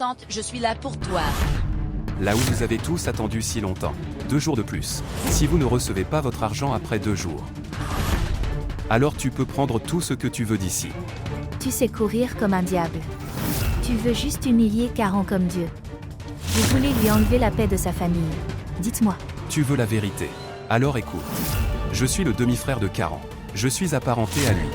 Tante, je suis là pour toi. Là où vous avez tous attendu si longtemps. 2 jours de plus. Si vous ne recevez pas votre argent après 2 jours, alors tu peux prendre tout ce que tu veux d'ici. Tu sais courir comme un diable. Tu veux juste humilier Caron comme Dieu. Vous voulez lui enlever la paix de sa famille. Dites-moi. Tu veux la vérité. Alors écoute. Je suis le demi-frère de Caron. Je suis apparenté à lui.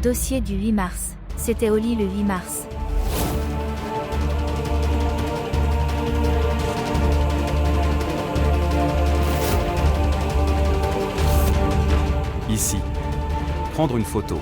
Dossier du 8 mars. C'était au lit le 8 mars. Ici. Prendre une photo.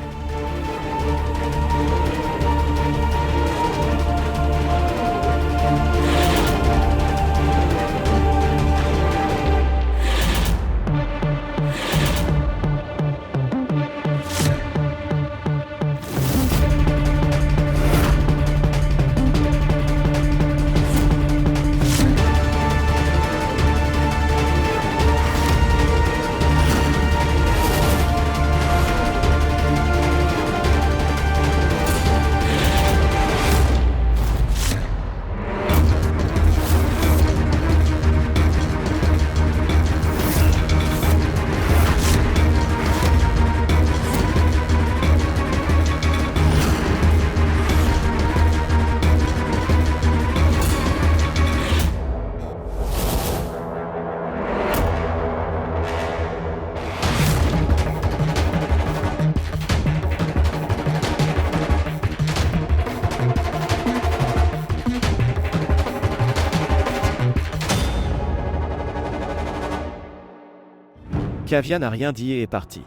Kavia n'a rien dit et est partie.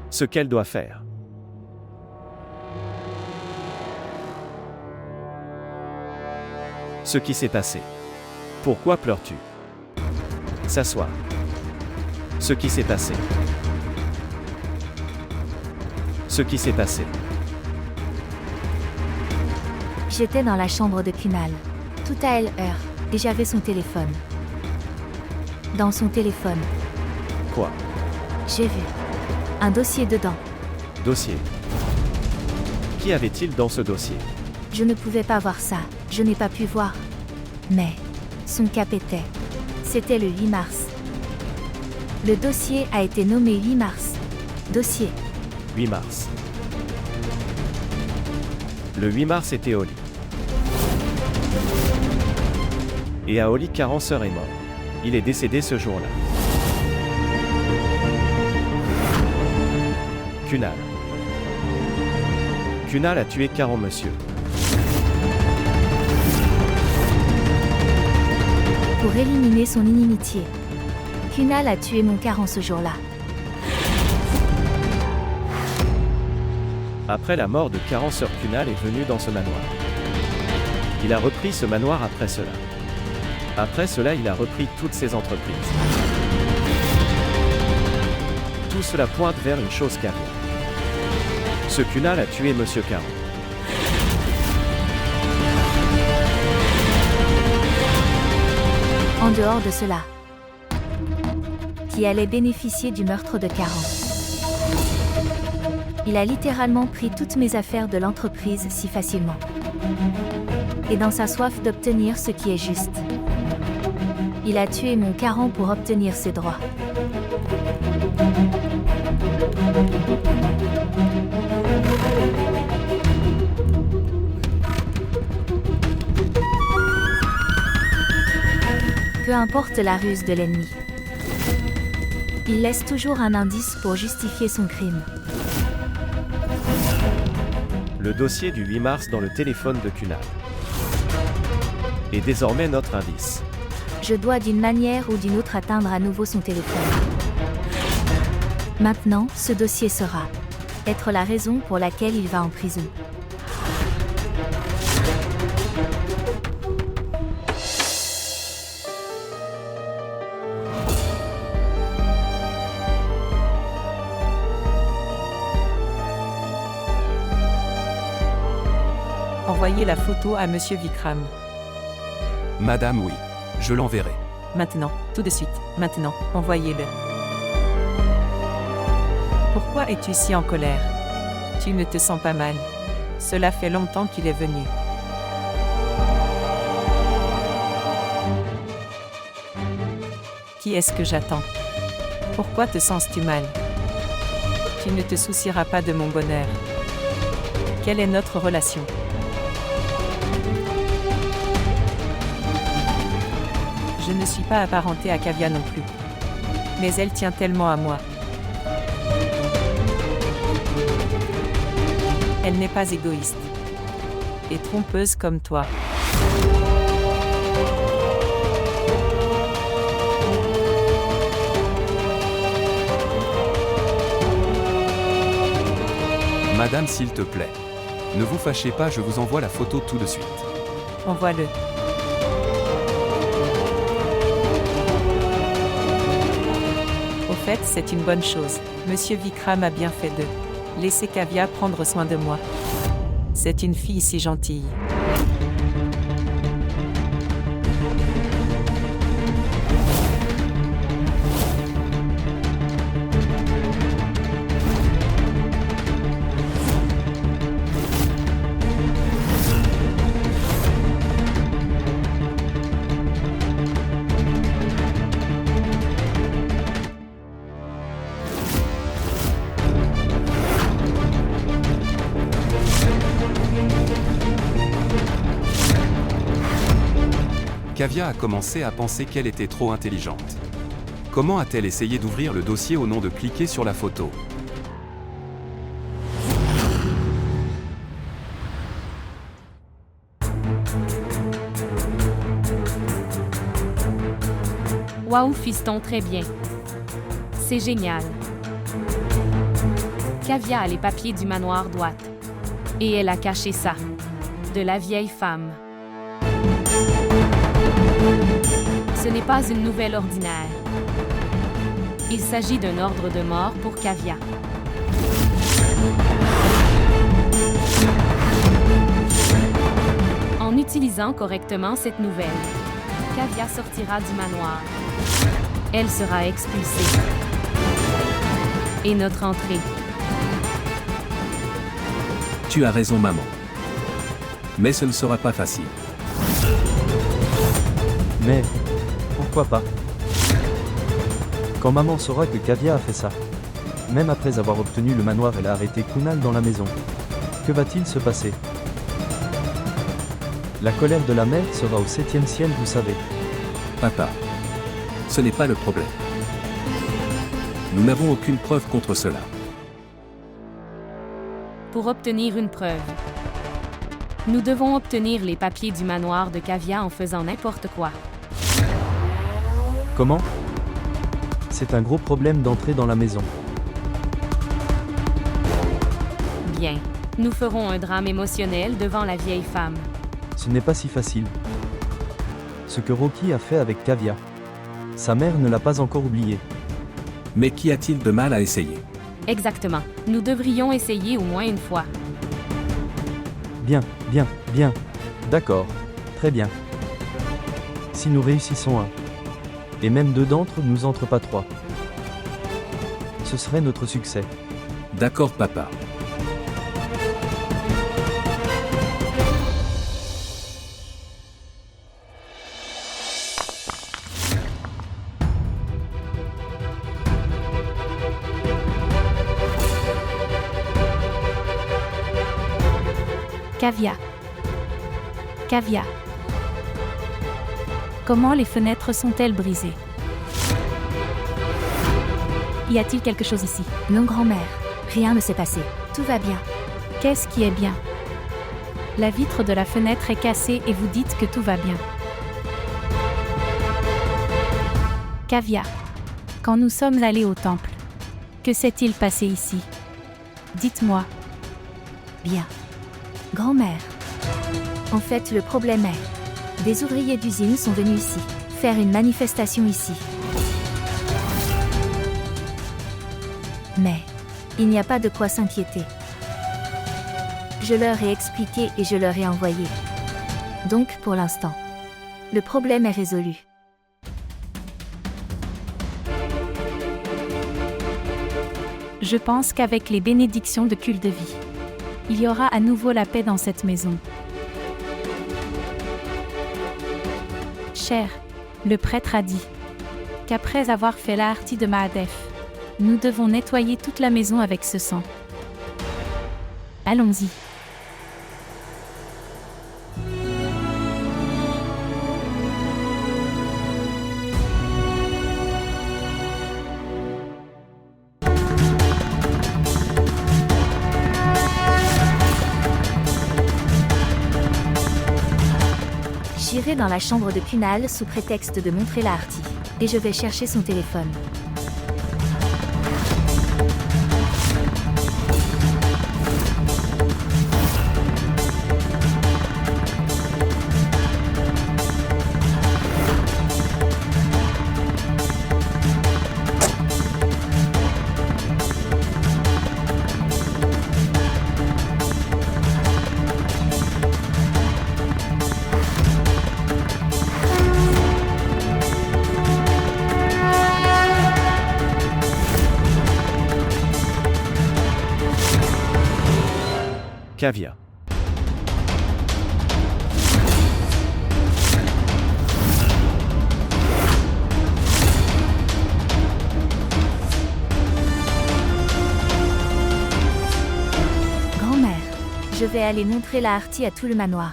Ce qu'elle doit faire. Ce qui s'est passé. Pourquoi pleures-tu? S'asseoir. Ce qui s'est passé. Ce qui s'est passé. J'étais dans la chambre de Kunal. Tout à l'heure. Et j'avais son téléphone. Dans son téléphone. Quoi? J'ai vu. Un dossier dedans. Dossier. Qu'y avait-il dans ce dossier? Je ne pouvais pas voir ça. Je n'ai pas pu voir. Mais. Son cap était. C'était le 8 mars. Le dossier a été nommé 8 mars. Dossier. 8 mars. Le 8 mars était Oli. Et à Oli, Caron sœur est mort. Il est décédé ce jour-là. Kunal. Kunal a tué Caron, monsieur. Pour éliminer son inimitié. Kunal a tué mon Caron ce jour-là. Après la mort de Caron, sœur Kunal est venu dans ce manoir. Il a repris ce manoir après cela. Après cela, il a repris toutes ses entreprises. Tout cela pointe vers une chose carrière. Ce Kunal a tué monsieur Caron. En dehors de cela. Qui allait bénéficier du meurtre de Caron. Il a littéralement pris toutes mes affaires de l'entreprise si facilement. Et dans sa soif d'obtenir ce qui est juste. Il a tué mon Caron pour obtenir ses droits. Peu importe la ruse de l'ennemi. Il laisse toujours un indice pour justifier son crime. Le dossier du 8 mars dans le téléphone de Kunal est désormais notre indice. Je dois d'une manière ou d'une autre atteindre à nouveau son téléphone. Maintenant, ce dossier sera être la raison pour laquelle il va en prison. Envoyez la photo à Monsieur Vikram. Madame, oui. Je l'enverrai. Maintenant, tout de suite, maintenant, envoyez-le. Pourquoi es-tu si en colère? Tu ne te sens pas mal. Cela fait longtemps qu'il est venu. Qui est-ce que j'attends? Pourquoi te sens-tu mal? Tu ne te soucieras pas de mon bonheur. Quelle est notre relation? Je ne suis pas apparentée à Kavya non plus. Mais elle tient tellement à moi. Elle n'est pas égoïste. Et trompeuse comme toi. Madame, s'il te plaît. Ne vous fâchez pas, je vous envoie la photo tout de suite. Envoie-le. Au fait, c'est une bonne chose. Monsieur Vikram a bien fait de laisser Kavya prendre soin de moi. C'est une fille si gentille. Kavya a commencé à penser qu'elle était trop intelligente. Comment a-t-elle essayé d'ouvrir le dossier au nom de cliquer sur la photo? Waouh, fiston, très bien. C'est génial. Kavya a les papiers du manoir droite. Et elle a caché ça. De la vieille femme. Ce n'est pas une nouvelle ordinaire. Il s'agit d'un ordre de mort pour Kavya. En utilisant correctement cette nouvelle, Kavya sortira du manoir. Elle sera expulsée. Et notre entrée. Tu as raison, maman. Mais ce ne sera pas facile. Mais pourquoi pas? Quand maman saura que Kavya a fait ça, même après avoir obtenu le manoir, elle a arrêté Kunal dans la maison. Que va-t-il se passer? La colère de la mère sera au 7e ciel, vous savez. Papa, ce n'est pas le problème. Nous n'avons aucune preuve contre cela. Pour obtenir une preuve, nous devons obtenir les papiers du manoir de Kavya en faisant n'importe quoi. Comment? C'est un gros problème d'entrer dans la maison. Bien. Nous ferons un drame émotionnel devant la vieille femme. Ce n'est pas si facile. Ce que Rocky a fait avec Kavya, sa mère ne l'a pas encore oublié. Mais qu'y a-t-il de mal à essayer? Exactement. Nous devrions essayer au moins une fois. Bien, bien, bien. D'accord. Très bien. Si nous réussissons un, et même 2 d'entre nous entrent pas 3, ce serait notre succès. D'accord, papa. Kavya. Kavya. Comment les fenêtres sont-elles brisées? Y a-t-il quelque chose ici? Non, grand-mère. Rien ne s'est passé. Tout va bien. Qu'est-ce qui est bien? La vitre de la fenêtre est cassée et vous dites que tout va bien. Kavya. Quand nous sommes allés au temple, que s'est-il passé ici? Dites-moi. Bien. Grand-mère. En fait, le problème est... Des ouvriers d'usine sont venus ici, faire une manifestation ici. Mais, il n'y a pas de quoi s'inquiéter. Je leur ai expliqué et je leur ai envoyé. Donc, pour l'instant, le problème est résolu. Je pense qu'avec les bénédictions de Culte de Vie, il y aura à nouveau la paix dans cette maison. Cher, le prêtre a dit qu'après avoir fait la hartie de Mahadef, nous devons nettoyer toute la maison avec ce sang. Allons-y. J'irai dans la chambre de Kunal sous prétexte de montrer la hartie, et je vais chercher son téléphone. Kavya. Grand-mère, je vais aller montrer la hartie à tout le manoir.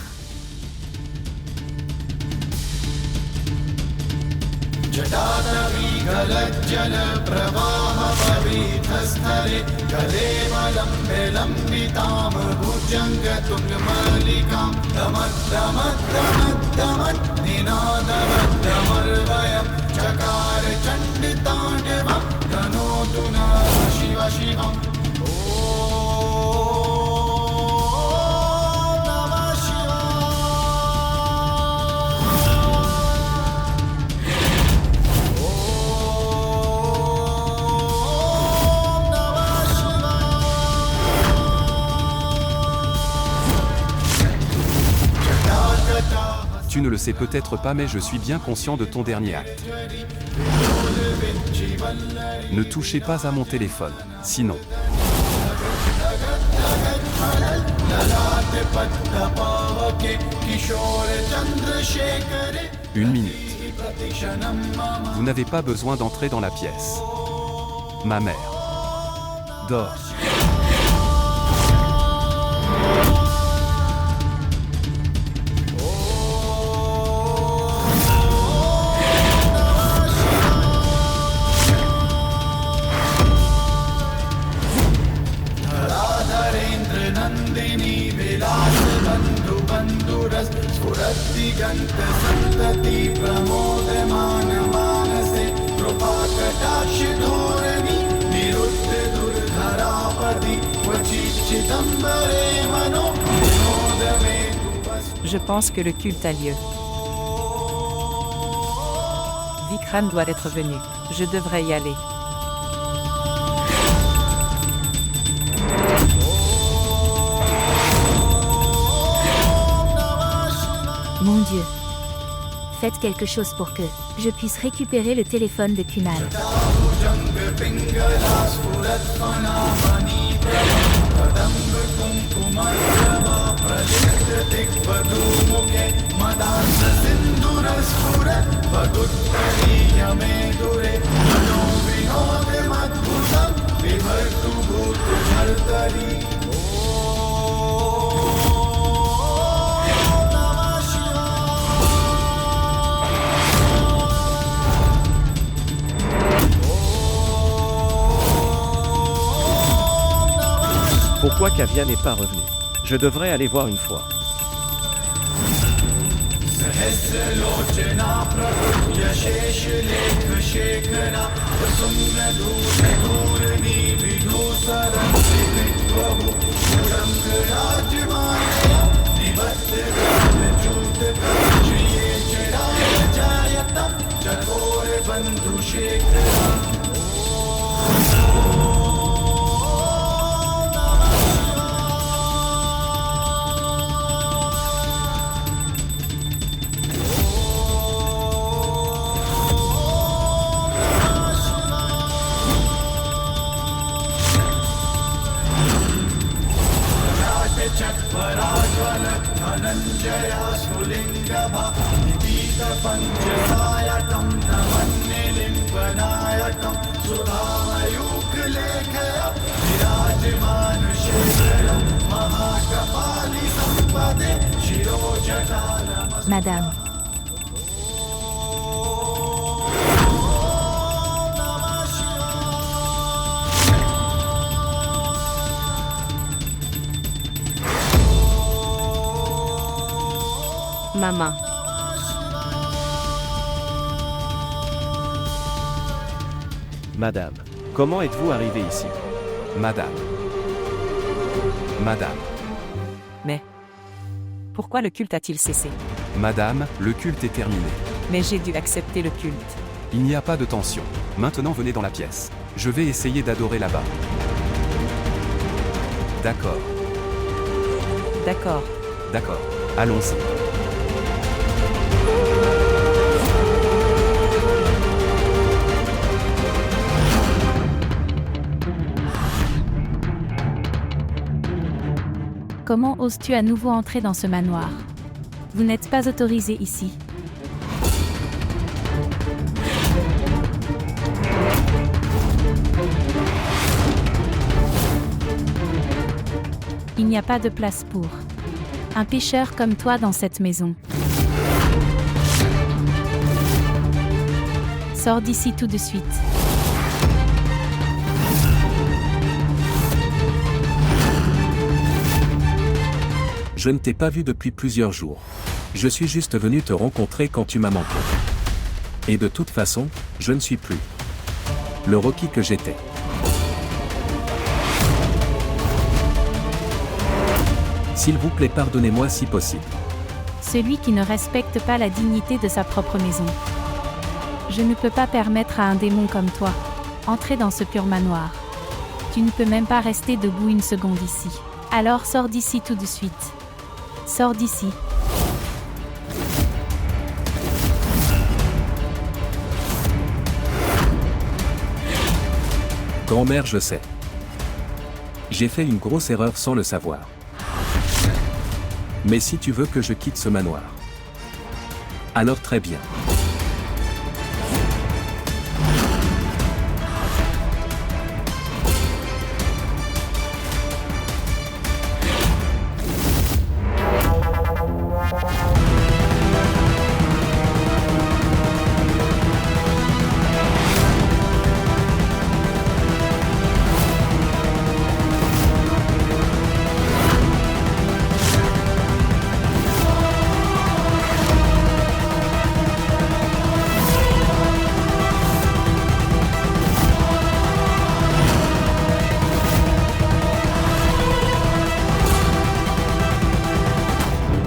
Tu ne le sais peut-être pas, mais je suis bien conscient de ton dernier acte. Ne touchez pas à mon téléphone, sinon... Une minute. Vous n'avez pas besoin d'entrer dans la pièce. Ma mère dort. Je pense que le culte a lieu. Vikram doit être venu. Je devrais y aller. Mon Dieu. Faites quelque chose pour que je puisse récupérer le téléphone de Kunal. Pourquoi Kavya n'est pas revenue? Je devrais aller voir une fois. Madame. Maman. Madame, comment êtes-vous arrivée ici? Madame. Madame. Mais pourquoi le culte a-t-il cessé? Madame, le culte est terminé. Mais j'ai dû accepter le culte. Il n'y a pas de tension. Maintenant venez dans la pièce. Je vais essayer d'adorer là-bas. D'accord. D'accord. D'accord. Allons-y. Comment oses-tu à nouveau entrer dans ce manoir? Vous n'êtes pas autorisé ici. Il n'y a pas de place pour un pécheur comme toi dans cette maison. Sors d'ici tout de suite. Je ne t'ai pas vu depuis plusieurs jours. Je suis juste venu te rencontrer quand tu m'as manqué. Et de toute façon, je ne suis plus le Rocky que j'étais. S'il vous plaît, pardonnez-moi si possible. Celui qui ne respecte pas la dignité de sa propre maison. Je ne peux pas permettre à un démon comme toi entrer dans ce pur manoir. Tu ne peux même pas rester debout une seconde ici. Alors sors d'ici tout de suite. Sors d'ici. Grand-mère, je sais. J'ai fait une grosse erreur sans le savoir. Mais si tu veux que je quitte ce manoir, alors très bien.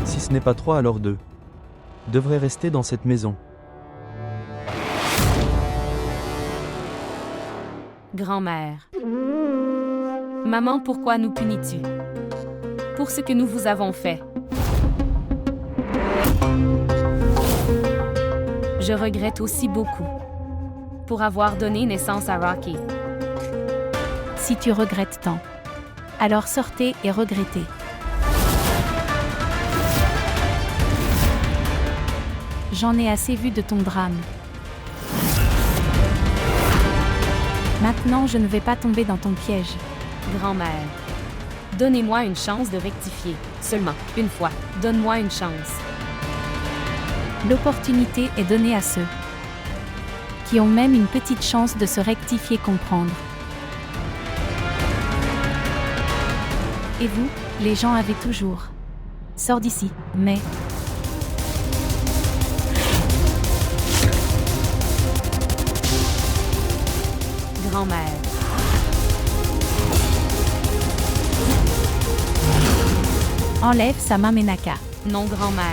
Si ce n'est pas 3 alors 2. Devrait rester dans cette maison. Grand-mère. Maman, pourquoi nous punis-tu? Pour ce que nous vous avons fait. Je regrette aussi beaucoup. Pour avoir donné naissance à Rocky. Si tu regrettes tant, alors sortez et regrettez. J'en ai assez vu de ton drame. Maintenant, je ne vais pas tomber dans ton piège. Grand-mère. Donnez-moi une chance de rectifier. Seulement, une fois. Donne-moi une chance. L'opportunité est donnée à ceux qui ont même une petite chance de se rectifier, comprendre. Et vous, les gens avaient toujours. Sors d'ici, mais... Grand-mère. Enlève sa main, Menaka. Non, grand-mère.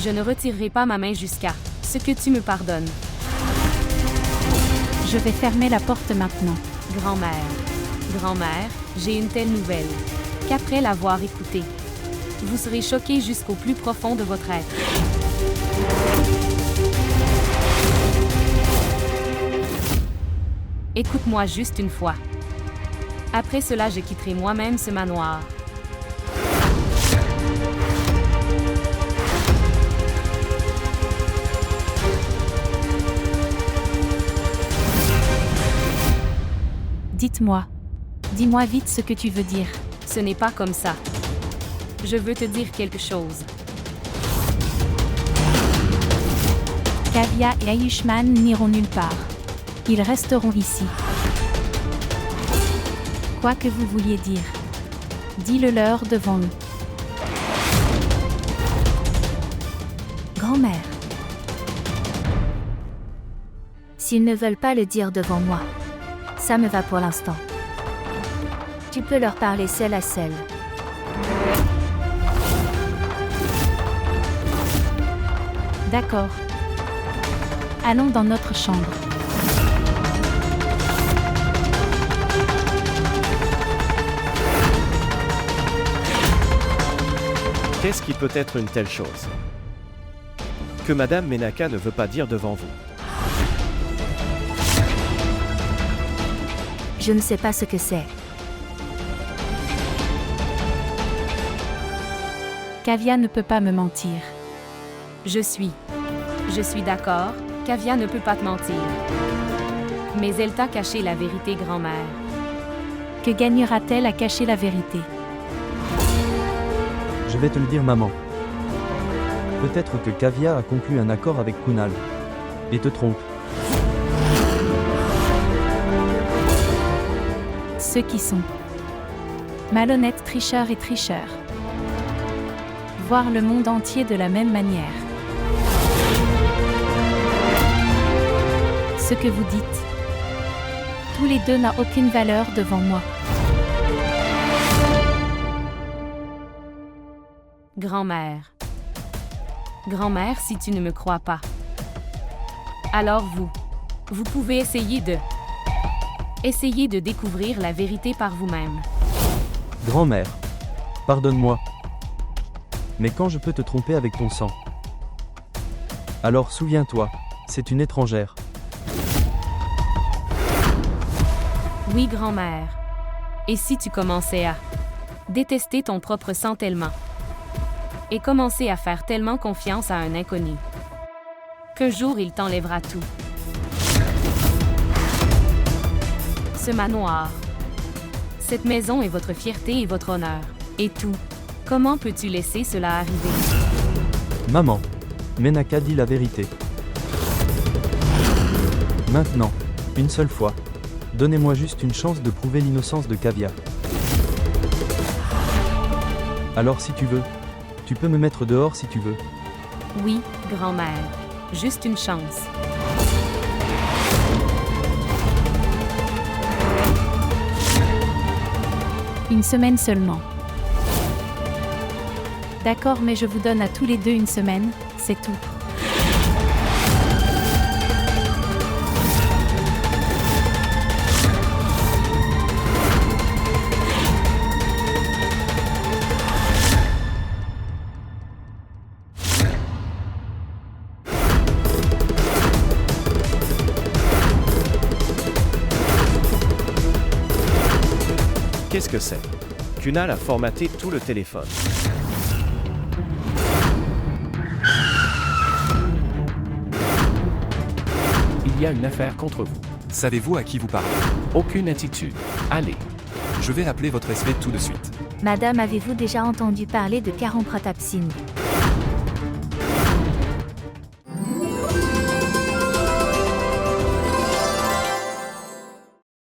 Je ne retirerai pas ma main jusqu'à ce que tu me pardonnes. Je vais fermer la porte maintenant. Grand-mère. Grand-mère, j'ai une telle nouvelle. Qu'après l'avoir écoutée, vous serez choquée jusqu'au plus profond de votre être. Écoute-moi juste une fois. Après cela, je quitterai moi-même ce manoir. Dites-moi. Dis-moi vite ce que tu veux dire. Ce n'est pas comme ça. Je veux te dire quelque chose. Kavya et Ayushman n'iront nulle part. Ils resteront ici. Quoi que vous vouliez dire. Dis-le-leur devant nous. Grand-mère. S'ils ne veulent pas le dire devant moi, ça me va pour l'instant. Tu peux leur parler seul à seul. D'accord. Allons dans notre chambre. Qu'est-ce qui peut être une telle chose que Madame Menaka ne veut pas dire devant vous? Je ne sais pas ce que c'est. Kavya ne peut pas me mentir. Je suis d'accord, Kavya ne peut pas te mentir. Mais elle t'a caché la vérité, grand-mère. Que gagnera-t-elle à cacher la vérité? Je vais te le dire, maman. Peut-être que Kavya a conclu un accord avec Kunal. Et te trompe. Ceux qui sont malhonnêtes tricheurs et tricheurs. Voir le monde entier de la même manière. Ce que vous dites, tous les deux n'a aucune valeur devant moi. Grand-mère. Grand-mère, si tu ne me crois pas. Alors vous pouvez essayer de découvrir la vérité par vous-même. Grand-mère. Pardonne-moi. Mais quand je peux te tromper avec ton sang? Alors souviens-toi, c'est une étrangère. Oui, grand-mère. Et si tu commençais à détester ton propre sang tellement, et commencer à faire tellement confiance à un inconnu, qu'un jour il t'enlèvera tout. Ce manoir, cette maison est votre fierté et votre honneur, et tout. Comment peux-tu laisser cela arriver? Maman. Menaka dit la vérité. Maintenant, une seule fois. Donnez-moi juste une chance de prouver l'innocence de Kavya. Alors si tu veux, tu peux me mettre dehors si tu veux. Oui, grand-mère. Juste une chance. Une semaine seulement. D'accord, mais je vous donne à tous les deux une semaine, c'est tout. Qu'est-ce que c'est? Kunal a formaté tout le téléphone. Il y a une affaire contre vous. Savez-vous à qui vous parlez? Aucune attitude. Allez. Je vais appeler votre SP tout de suite. Madame, avez-vous déjà entendu parler de Karan Pratap Singh?